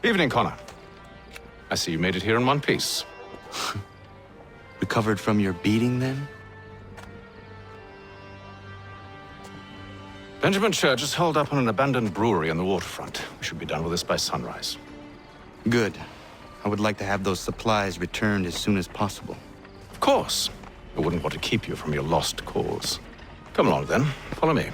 Evening, Connor. I see you made it here in one piece. Recovered from your beating, then? Benjamin Church is holed up on an abandoned brewery on the waterfront. We should be done with this by sunrise. Good. I would like to have those supplies returned as soon as possible. Of course. I wouldn't want to keep you from your lost cause. Come along, then. Follow me.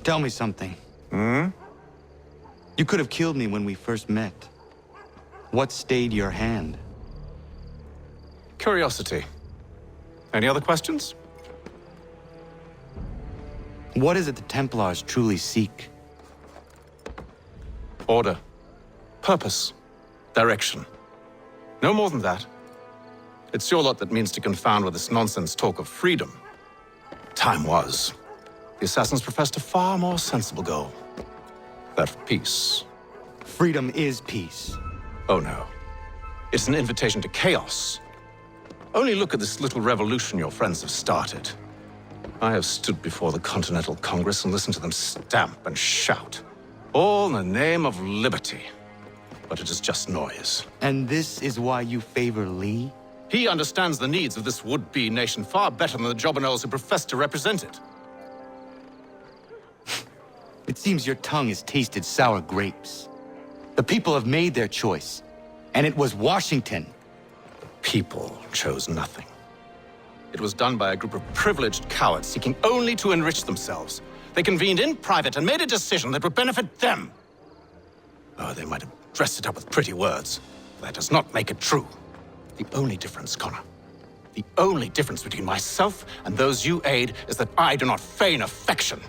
Tell me something. You could have killed me when we first met. What stayed your hand? Curiosity. Any other questions? What is it the Templars truly seek? Order. Purpose. Direction. No more than that. It's your lot that means to confound with this nonsense talk of freedom. Time was. The assassins professed a far more sensible goal. That of peace. Freedom is peace. Oh no. It's an invitation to chaos. Only look at this little revolution your friends have started. I have stood before the Continental Congress and listened to them stamp and shout. All in the name of liberty. But it is just noise. And this is why you favor Lee? He understands the needs of this would-be nation far better than the jobberknolls who profess to represent it. It seems your tongue has tasted sour grapes. The people have made their choice, and it was Washington. The people chose nothing. It was done by a group of privileged cowards seeking only to enrich themselves. They convened in private and made a decision that would benefit them. Oh, they might have dressed it up with pretty words, but that does not make it true. The only difference, Connor, the only difference between myself and those you aid is that I do not feign affection.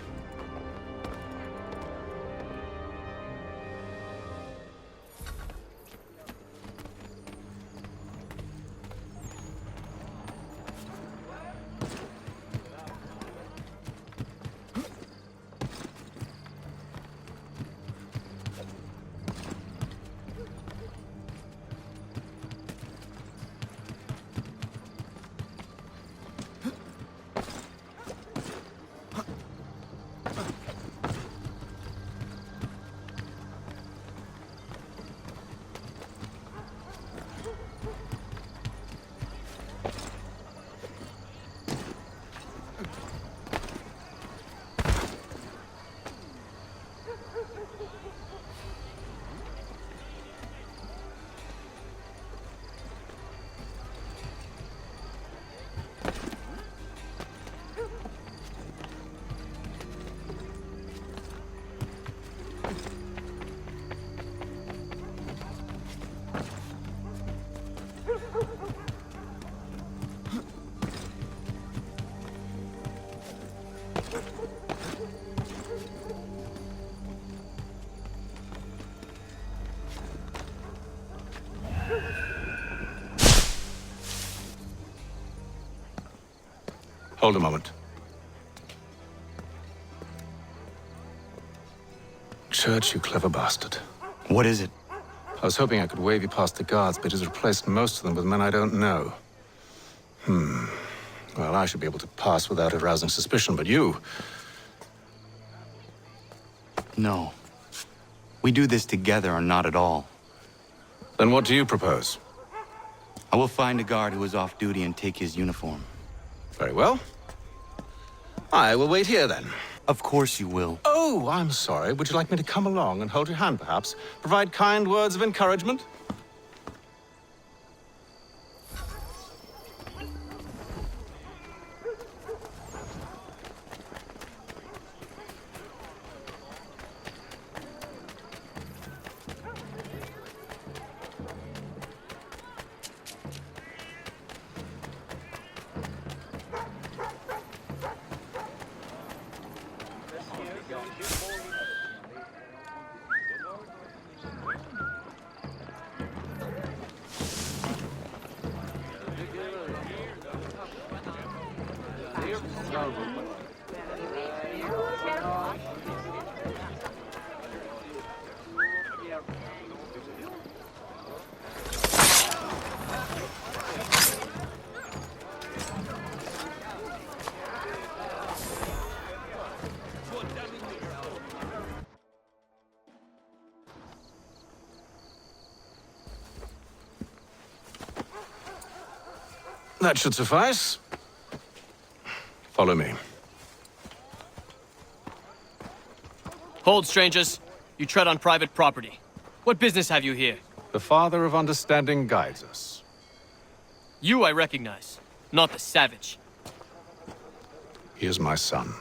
Hold a moment. Church, you clever bastard. What is it? I was hoping I could wave you past the guards, but he's replaced most of them with men I don't know. Well, I should be able to pass without arousing suspicion, but you... No. We do this together or not at all. Then what do you propose? I will find a guard who is off duty and take his uniform. Very well. I will wait here, then. Of course you will. Oh, I'm sorry. Would you like me to come along and hold your hand, perhaps? Provide kind words of encouragement? That should suffice. Follow me. Hold, strangers. You tread on private property. What business have you here? The Father of Understanding guides us. You I recognize, not the savage. He is my son.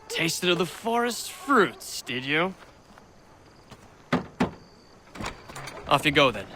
Tasted of the forest fruits, did you? Off you go, then.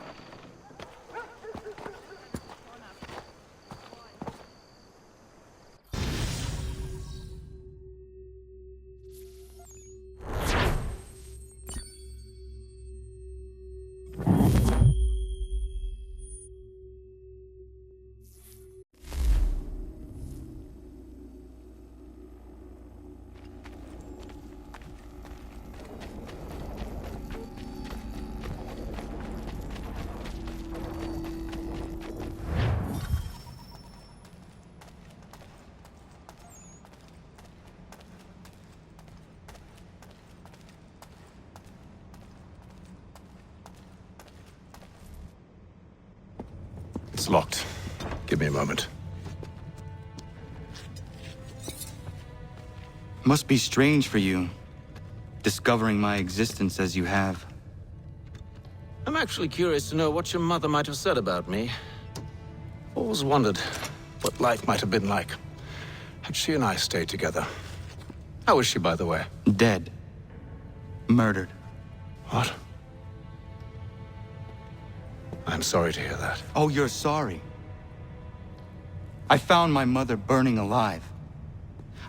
It's locked. Give me a moment. Must be strange for you, discovering my existence as you have. I'm actually curious to know what your mother might have said about me. Always wondered what life might have been like had she and I stayed together. How is she, by the way? Dead. Murdered. What? I'm sorry to hear that. Oh, you're sorry. I found my mother burning alive.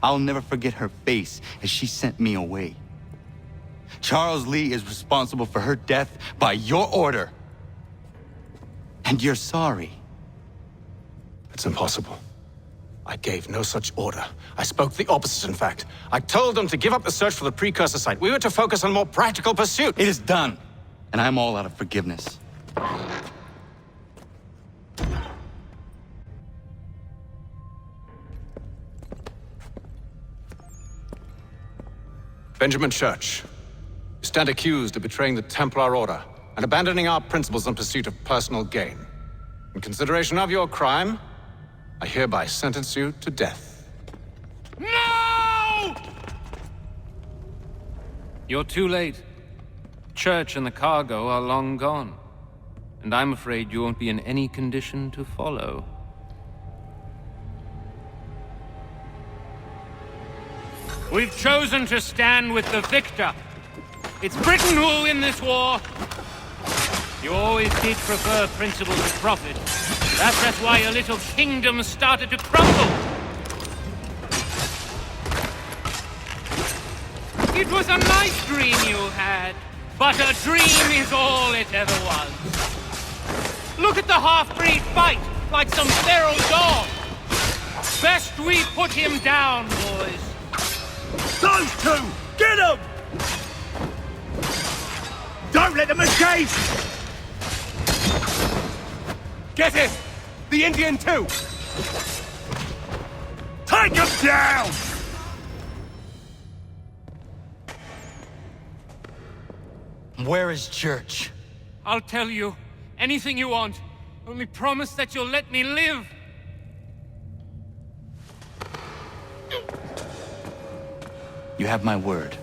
I'll never forget her face as she sent me away. Charles Lee is responsible for her death by your order. And you're sorry. It's impossible. I gave no such order. I spoke the opposite, in fact. I told them to give up the search for the precursor site. We were to focus on more practical pursuit. It is done, and I'm all out of forgiveness. Benjamin Church, you stand accused of betraying the Templar Order and abandoning our principles in pursuit of personal gain. In consideration of your crime, I hereby sentence you to death. No! You're too late. Church and the cargo are long gone. And I'm afraid you won't be in any condition to follow. We've chosen to stand with the victor. It's Britain who will win this war. You always did prefer principle to profit. That's why your little kingdom started to crumble. It was a nice dream you had, but a dream is all it ever was. Look at the half-breed fight like some feral dog. Best we put him down, boys. Those two! Get him! Don't let them escape! Get him! The Indian too! Take him down! Where is Church? I'll tell you. Anything you want. Only promise that you'll let me live. You have my word.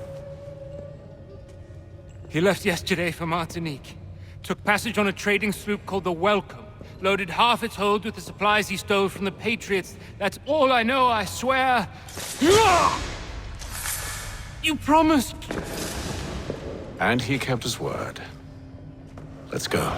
He left yesterday for Martinique. Took passage on a trading sloop called the Welcome. Loaded half its hold with the supplies he stole from the Patriots. That's all I know, I swear. You promised. And he kept his word. Let's go.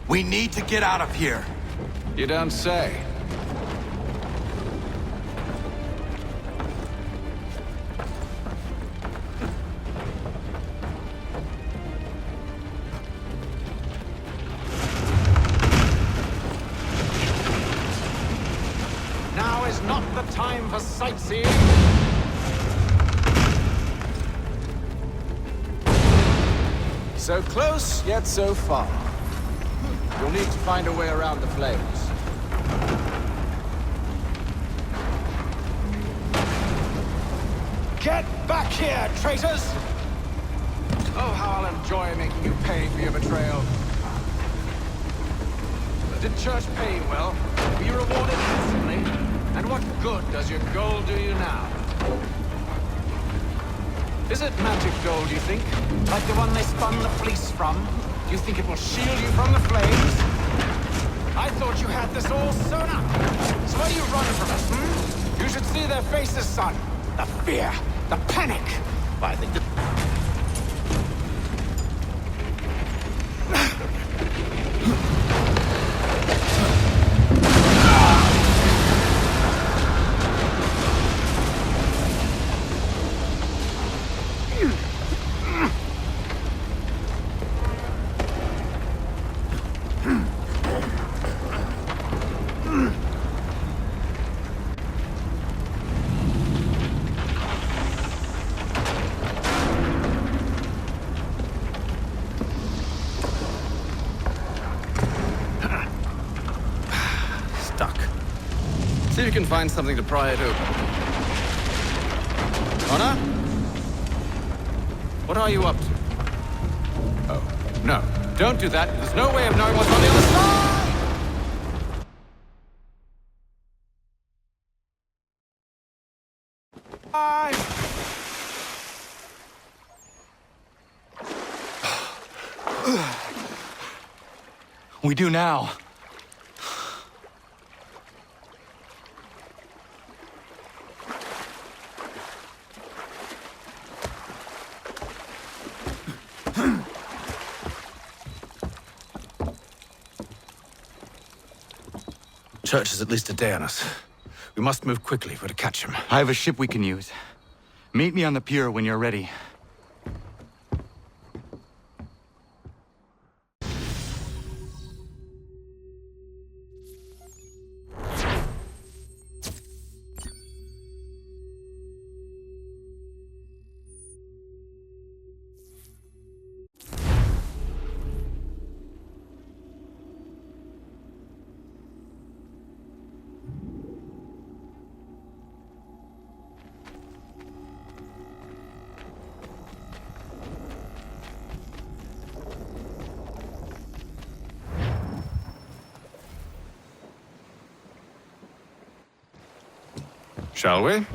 We need to get out of here. You don't say. Now is not the time for sightseeing. So close, yet so far. You'll need to find a way around the flames. Get back here, traitors! Oh, how I'll enjoy making you pay for your betrayal. Did Church pay you well? Were you rewarded handsomely? And what good does your gold do you now? Is it magic gold, you think? Like the one they spun the fleece from? Do you think it will shield you from the flames? I thought you had this all sewn up. So why do you run from us, hmm? You should see their faces, son. The fear, the panic. Why, I think that... See if you can find something to pry it open. Honor? What are you up to? Oh, no. Don't do that. There's no way of knowing what's on the other side! We do now. Church is at least a day on us. We must move quickly if we're to catch him. I have a ship we can use. Meet me on the pier when you're ready. Shall we?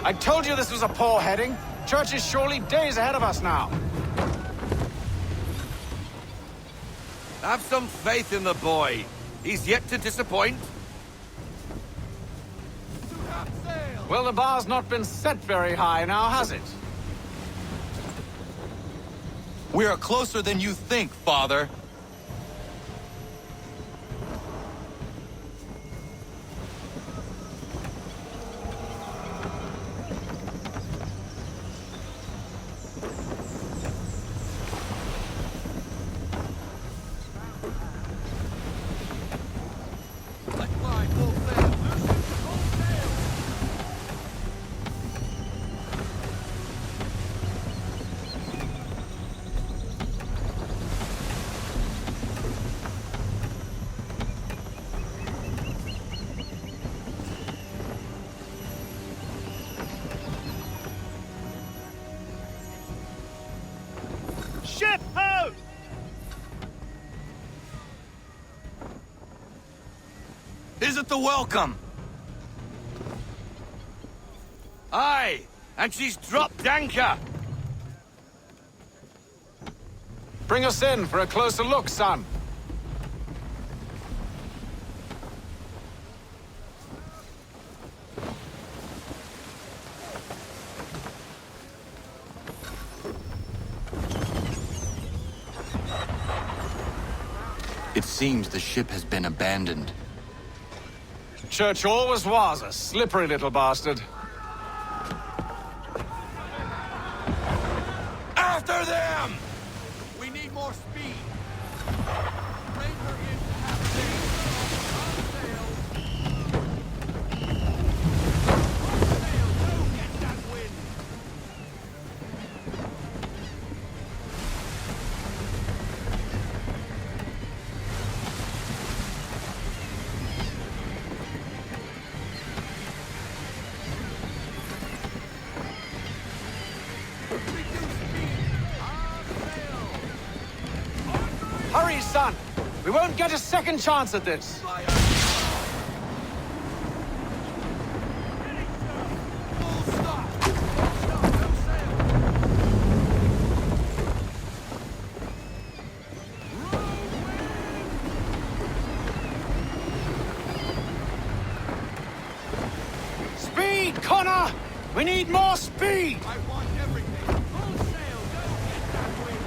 I told you this was a poor heading. Church is surely days ahead of us now. Have some faith in the boy. He's yet to disappoint. Well, the bar's not been set very high now, has it? We are closer than you think, Father. Ship ho! Is it the welcome? Aye, and she's dropped anchor. Bring us in for a closer look, son. It seems the ship has been abandoned. Church always was a slippery little bastard. After them! We need more speed. Bring her in to have sail. Don't get that wind. Hurry, son! We won't get a second chance at this. Speed, Connor! We need more speed! I want everything. Full sail. Don't get that wind.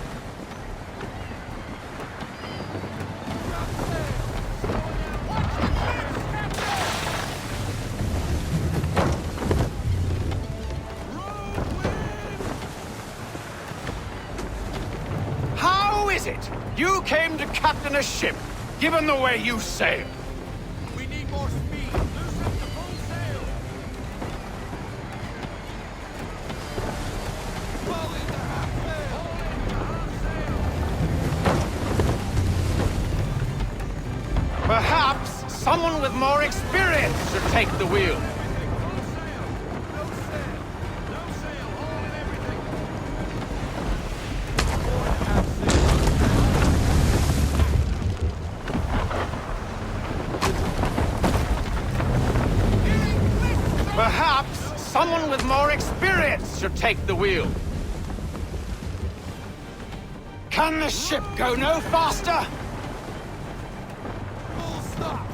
How is it you came to captain a ship, given the way you sailed? We need more speed. Loosen the full sail. Fall in the half sail. Perhaps someone with more experience should take the wheel. Full sail. No sail. No sail. All in everything. Perhaps someone with more experience should take the wheel. Can the ship go no faster? Full stop.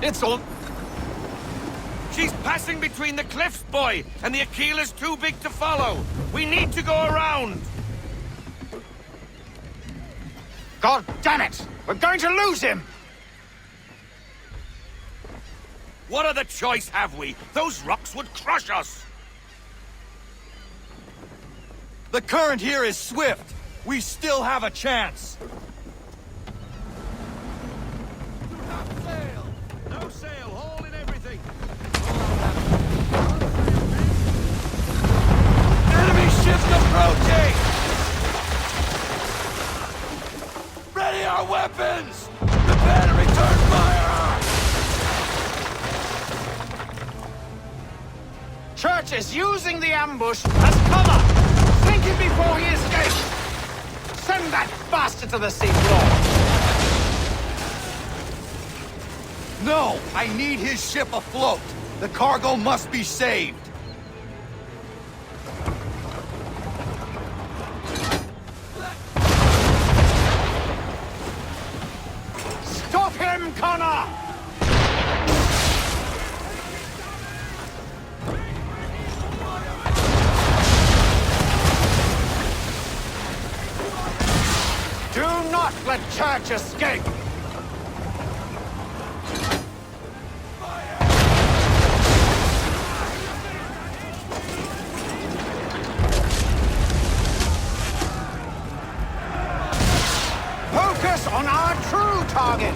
It's all... She's passing between the cliffs, boy, and the Aquila's too big to follow. We need to go around. God damn it! We're going to lose him! What other choice have we? Those rocks would crush us. The current here is swift. We still have a chance. Sail. No sail. Haul in everything. Enemy ships approaching! Ready our weapons! Prepare to return fire! Church is using the ambush as cover! Sink him before he escapes! Send that bastard to the seafloor! No! I need his ship afloat! The cargo must be saved! Stop him, Connor! Do not let Church escape! Focus on our true target!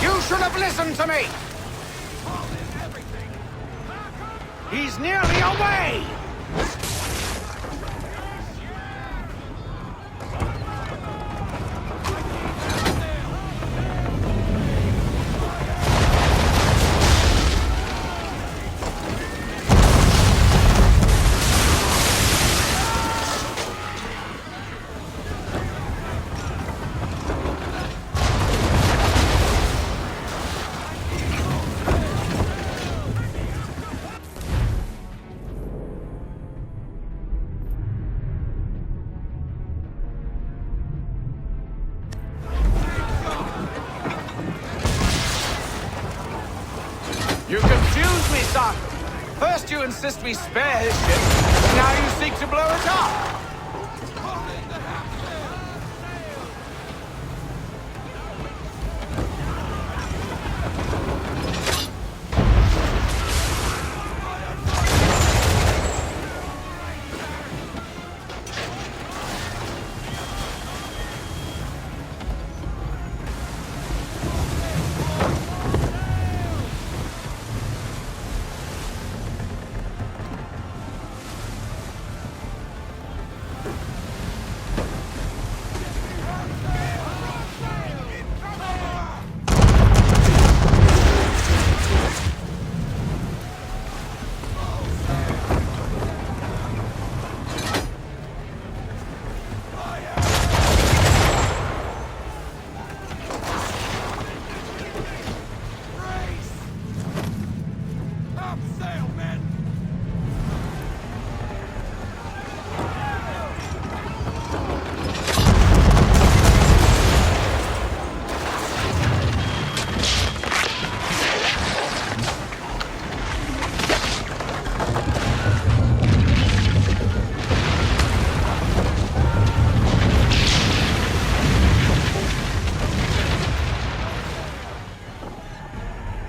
You should have listened to me! He's nearly away! You confuse me, son. First you insist we spare his ship, and now you seek to blow it up.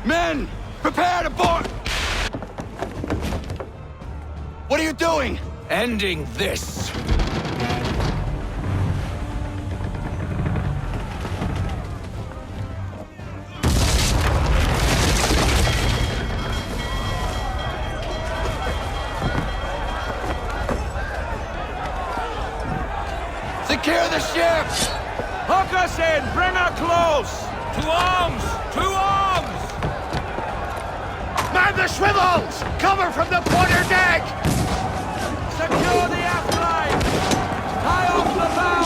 Men! Prepare to board! What are you doing? Ending this. Secure the ship! Hook us in! Bring her close! To arms! To arms! Man the swivels! Cover from the quarterdeck! Secure the aft line! Tie off the bow!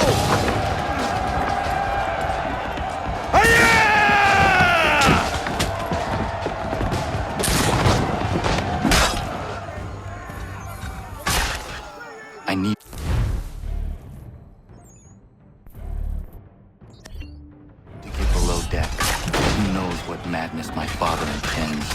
I need... to get below deck. Who knows what madness my father intends?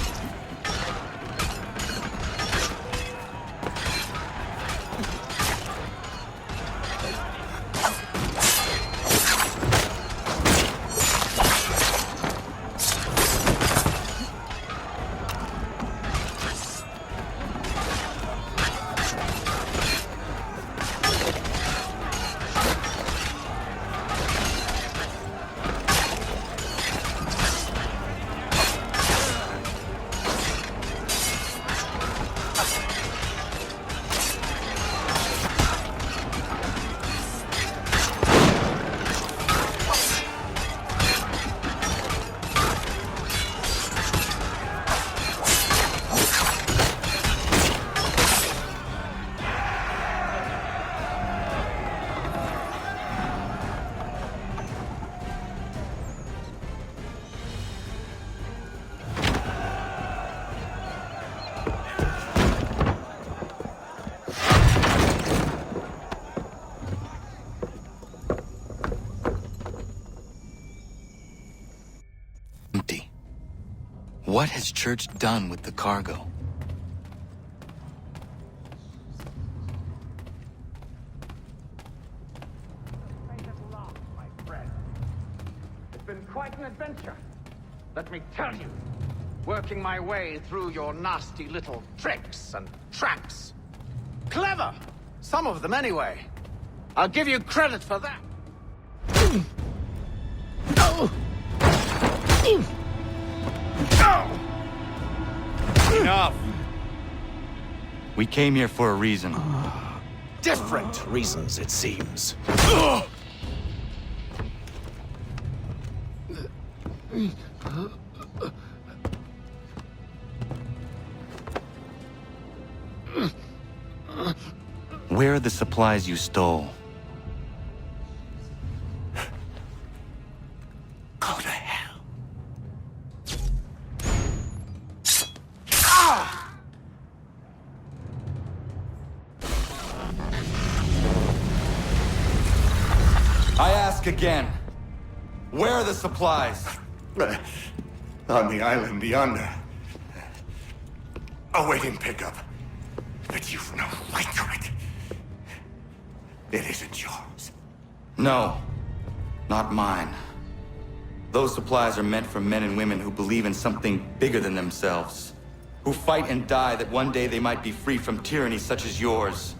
What has Church done with the cargo? It's been quite an adventure, let me tell you. Working my way through your nasty little tricks and traps. Clever! Some of them, anyway. I'll give you credit for that. Enough! We came here for a reason. Different reasons, it seems. Where are the supplies you stole? Go to hell. I ask again. Where are the supplies? On the island yonder. Awaiting pickup. But you've no right to it. It isn't yours. No, not mine. Those supplies are meant for men and women who believe in something bigger than themselves. Who fight and die that one day they might be free from tyranny such as yours.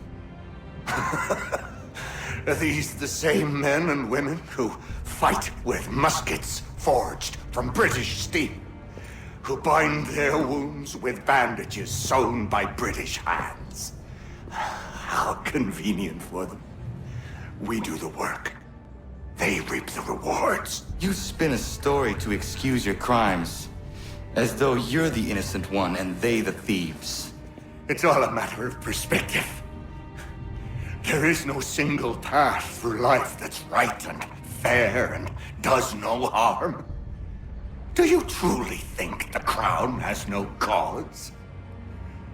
Are these the same men and women who fight with muskets forged from British steel? Who bind their wounds with bandages sewn by British hands? How convenient for them. We do the work. They reap the rewards. You spin a story to excuse your crimes, as though you're the innocent one and they the thieves. It's all a matter of perspective. There is no single path through life that's right and fair and does no harm. Do you truly think the Crown has no cause?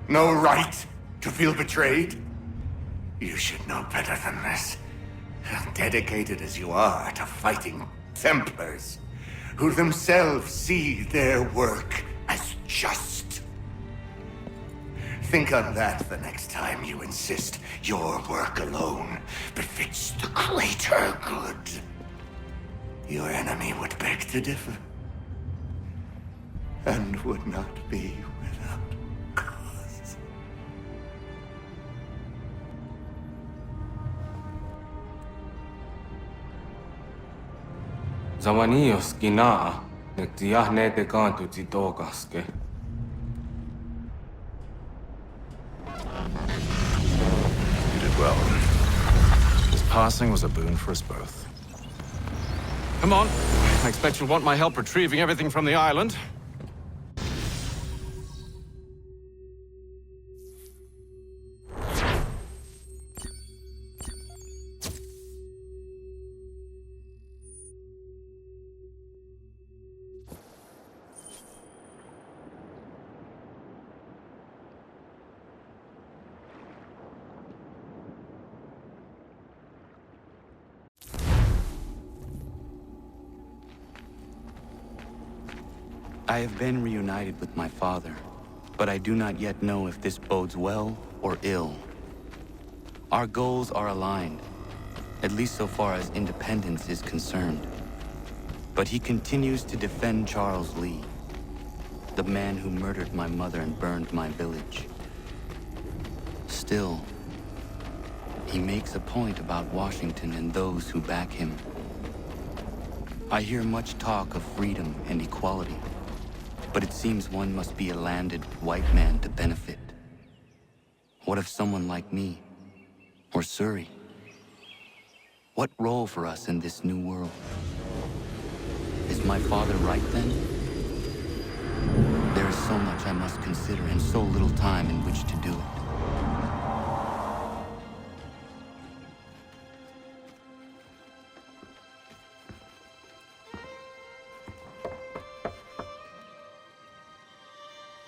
No right to feel betrayed? You should know better than this. Dedicated as you are to fighting Templars, who themselves see their work as just. Think on that the next time you insist your work alone befits the greater good. Your enemy would beg to differ, and would not be without cause. Zawanios ginaa, nektiahne te kantu titokaske. You did well. His passing was a boon for us both. Come on. I expect you'll want my help retrieving everything from the island. I have been reunited with my father, but I do not yet know if this bodes well or ill. Our goals are aligned, at least so far as independence is concerned. But he continues to defend Charles Lee, the man who murdered my mother and burned my village. Still, he makes a point about Washington and those who back him. I hear much talk of freedom and equality. But it seems one must be a landed white man to benefit. What of someone like me? Or Surrey? What role for us in this new world? Is my father right then? There is so much I must consider and so little time in which to do it.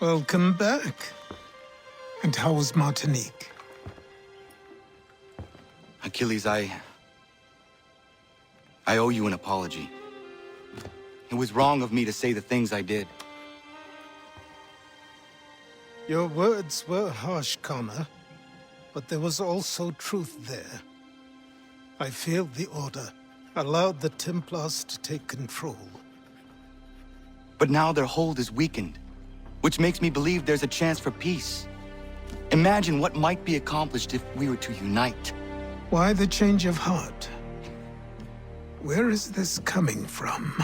Welcome back. And how was Martinique? Achilles, I owe you an apology. It was wrong of me to say the things I did. Your words were harsh, Connor, but there was also truth there. I failed the Order, allowed the Templars to take control. But now their hold is weakened, which makes me believe there's a chance for peace. Imagine what might be accomplished if we were to unite. Why the change of heart? Where is this coming from?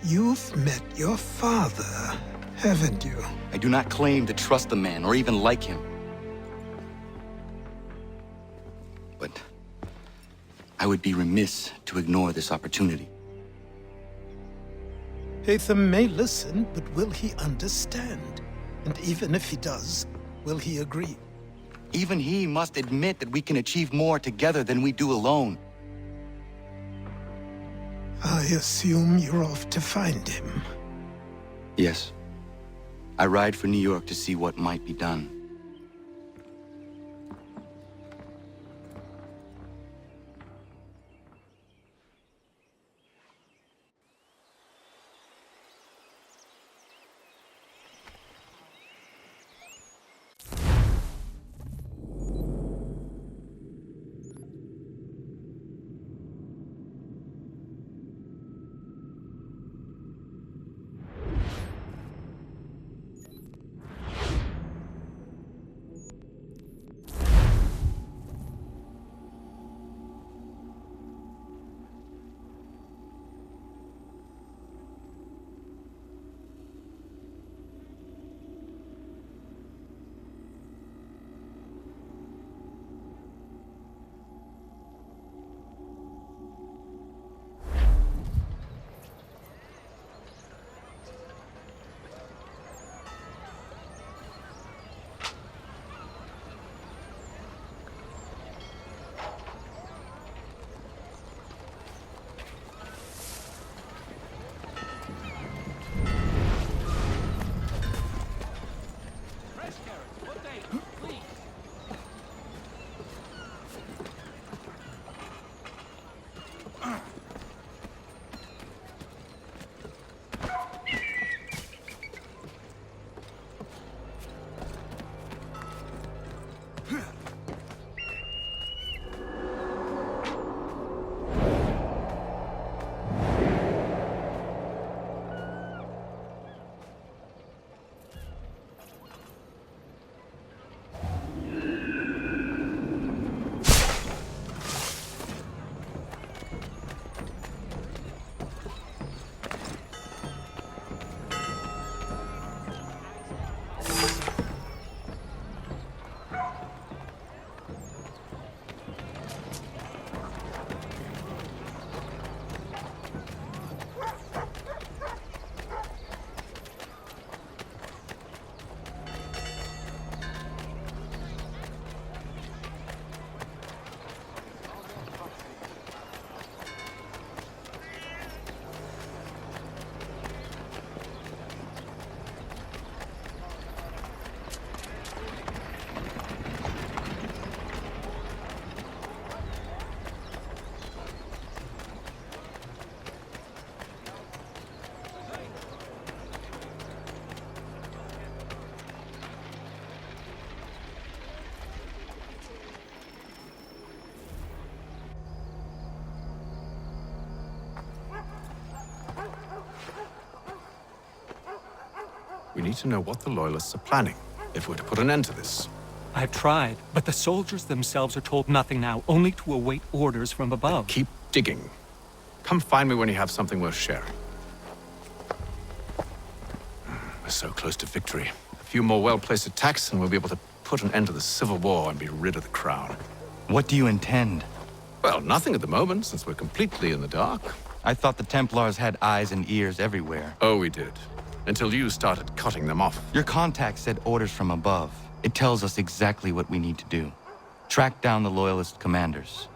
You've met your father, haven't you? I do not claim to trust the man or even like him. But I would be remiss to ignore this opportunity. Hatham may listen, but will he understand? And even if he does, will he agree? Even he must admit that we can achieve more together than we do alone. I assume you're off to find him. Yes. I ride for New York to see what might be done. We need to know what the Loyalists are planning, if we're to put an end to this. I've tried, but the soldiers themselves are told nothing now, only to await orders from above. Keep digging. Come find me when you have something worth sharing. We're so close to victory. A few more well-placed attacks and we'll be able to put an end to the Civil War and be rid of the Crown. What do you intend? Well, nothing at the moment, since we're completely in the dark. I thought the Templars had eyes and ears everywhere. Oh, we did. Until you started cutting them off. Your contact said orders from above. It tells us exactly what we need to do. Track down the Loyalist commanders.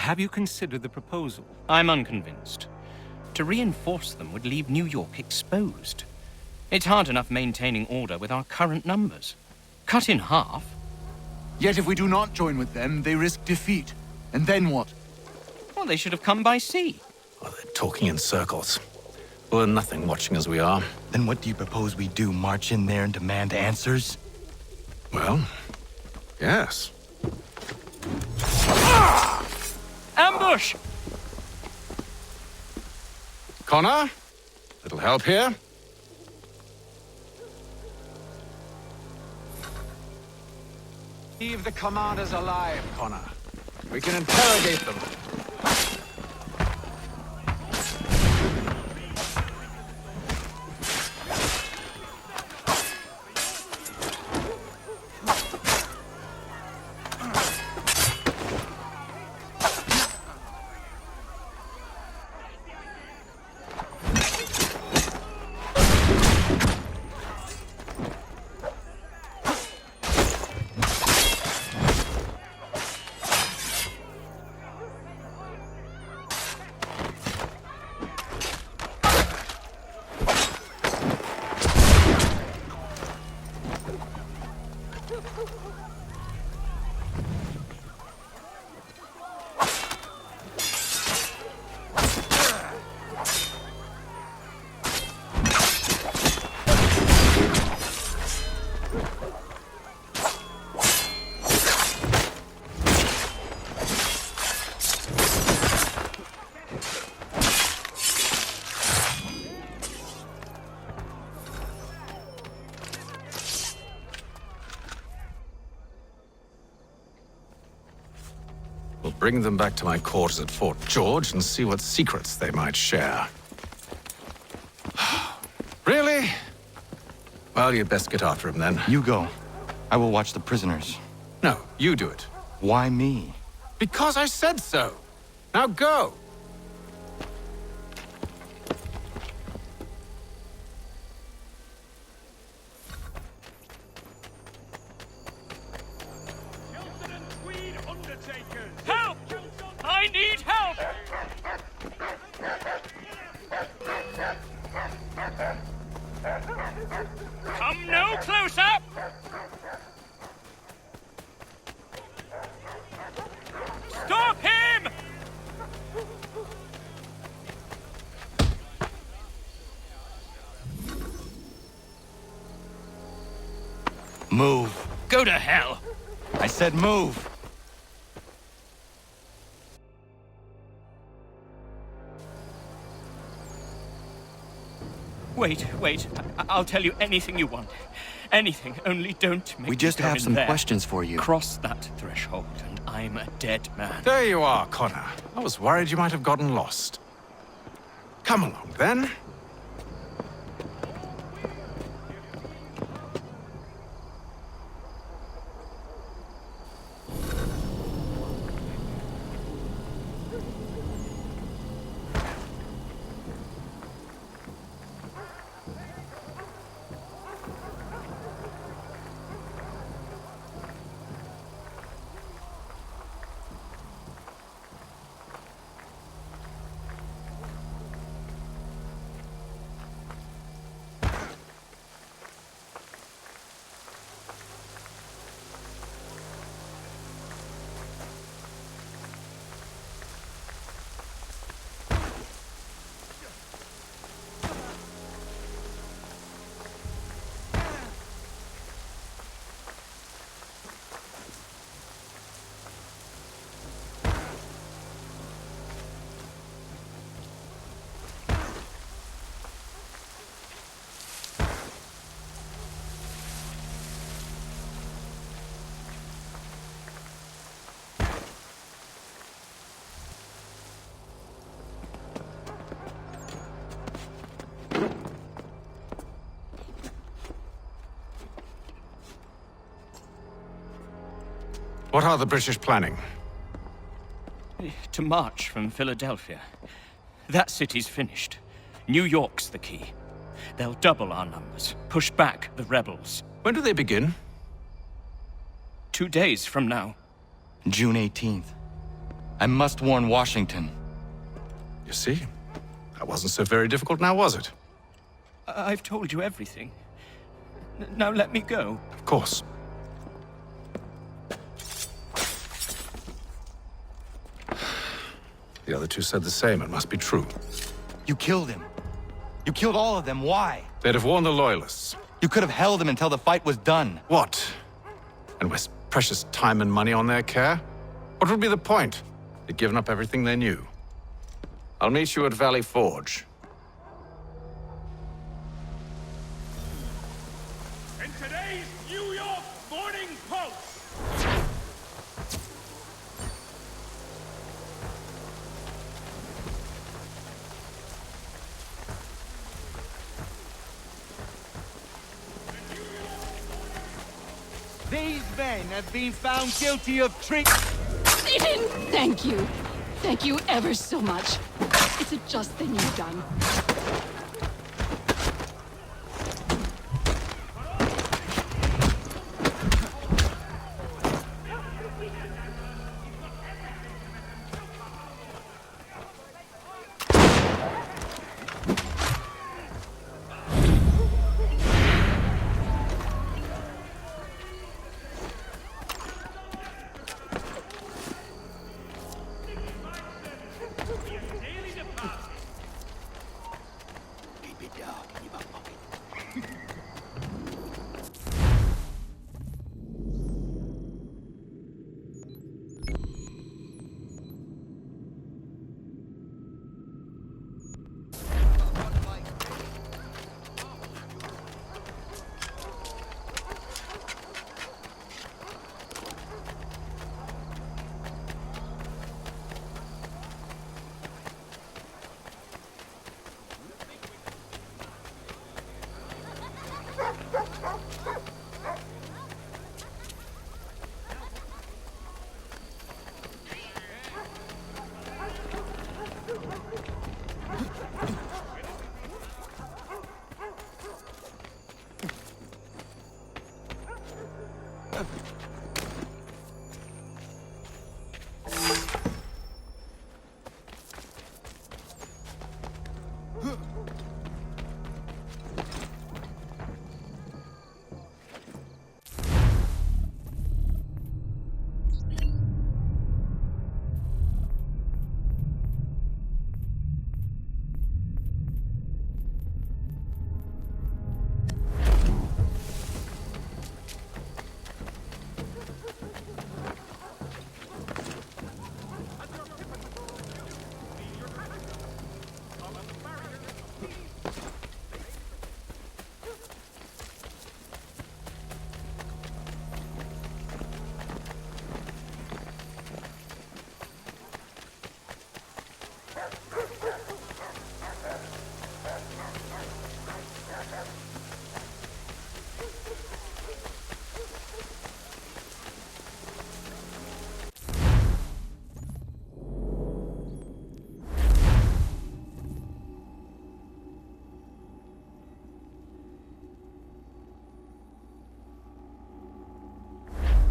Have you considered the proposal? I'm unconvinced. To reinforce them would leave New York exposed. It's hard enough maintaining order with our current numbers. Cut in half. Yet if we do not join with them, they risk defeat. And then what? Well, they should have come by sea. Well, they're talking in circles. We're nothing watching as we are. Then what do you propose we do? March in there and demand answers? Well, yes. Ambush! Connor? Little help here? Leave the commanders alive, Connor. We can interrogate them. We'll bring them back to my quarters at Fort George and see what secrets they might share. Really? Well, you'd best get after him then. You go. I will watch the prisoners. No, you do it. Why me? Because I said so. Now go. Help! I need help! Come no closer! Stop him! Move. Go to hell! I said move. Wait. I'll tell you anything you want. Anything, only don't make We just me go have in some there. questions for you. Cross that threshold, and I'm a dead man. There you are, Connor. I was worried you might have gotten lost. Come along, then. What are the British planning? To march from Philadelphia. That city's finished. New York's the key. They'll double our numbers, push back the rebels. When do they begin? 2 days from now. June 18th. I must warn Washington. You see? That wasn't so very difficult now, was it? I've told you everything. Now let me go. Of course. The other two said the same. It must be true. You killed him. You killed all of them. Why? They'd have warned the Loyalists. You could have held him until the fight was done. What? And waste precious time and money on their care? What would be the point? They'd given up everything they knew. I'll meet you at Valley Forge. In today's New York Morning Post. These men have been found guilty of treason. Thank you. Thank you ever so much. It's a just thing you've done.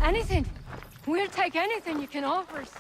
Anything. We'll take anything you can offer us.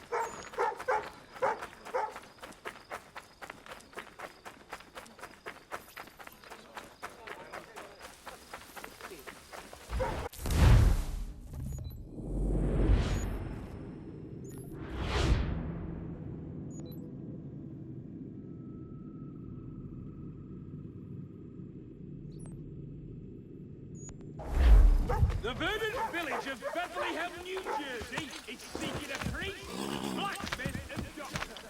The verdant village of Bethlehem, New Jersey is seeking a priest, blacksmith, and doctor.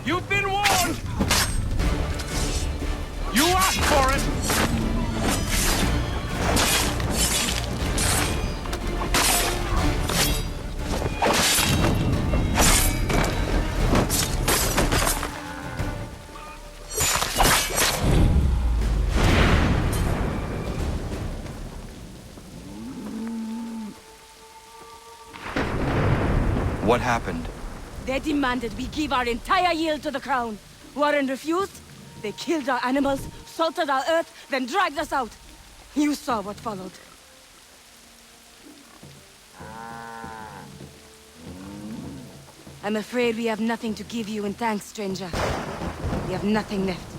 You've been warned! You asked for it! What happened? They demanded we give our entire yield to the crown. Warren refused. They killed our animals, salted our earth, then dragged us out. You saw what followed. I'm afraid we have nothing to give you in thanks, stranger. We have nothing left.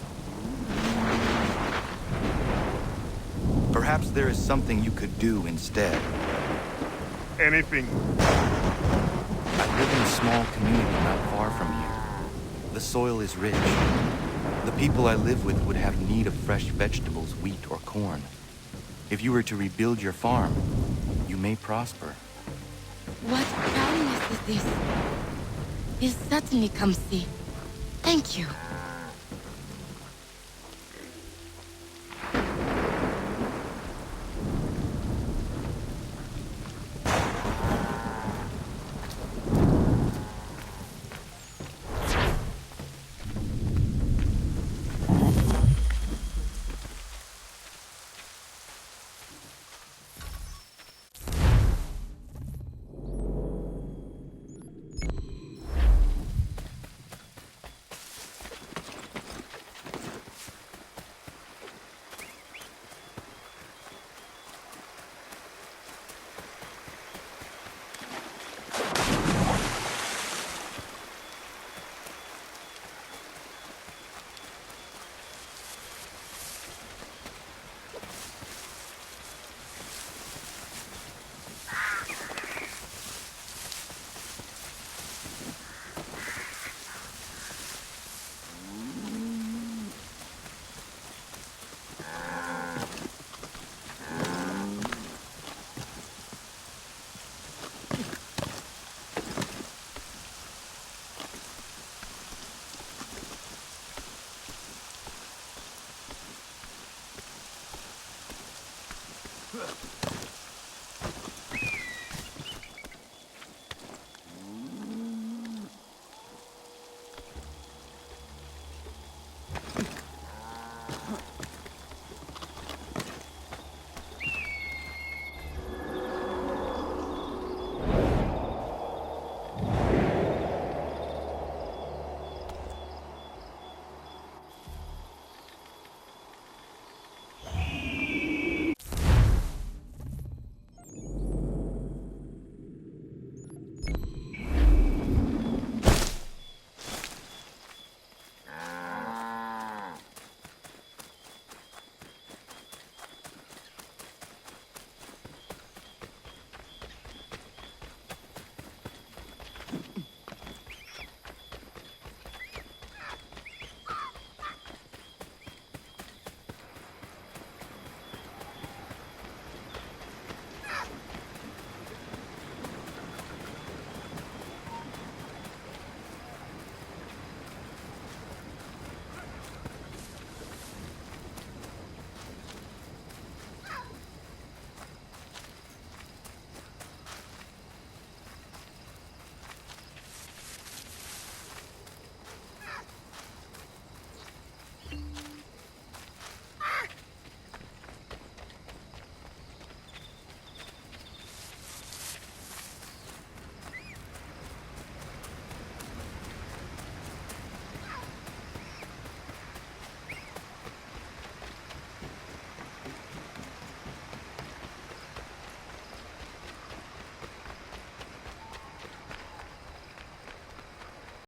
Perhaps there is something you could do instead. Anything. I live in a small community not far from here. The soil is rich. The people I live with would have need of fresh vegetables, wheat, or corn. If you were to rebuild your farm, you may prosper. What kindness is this? This certainly comes see. Thank you.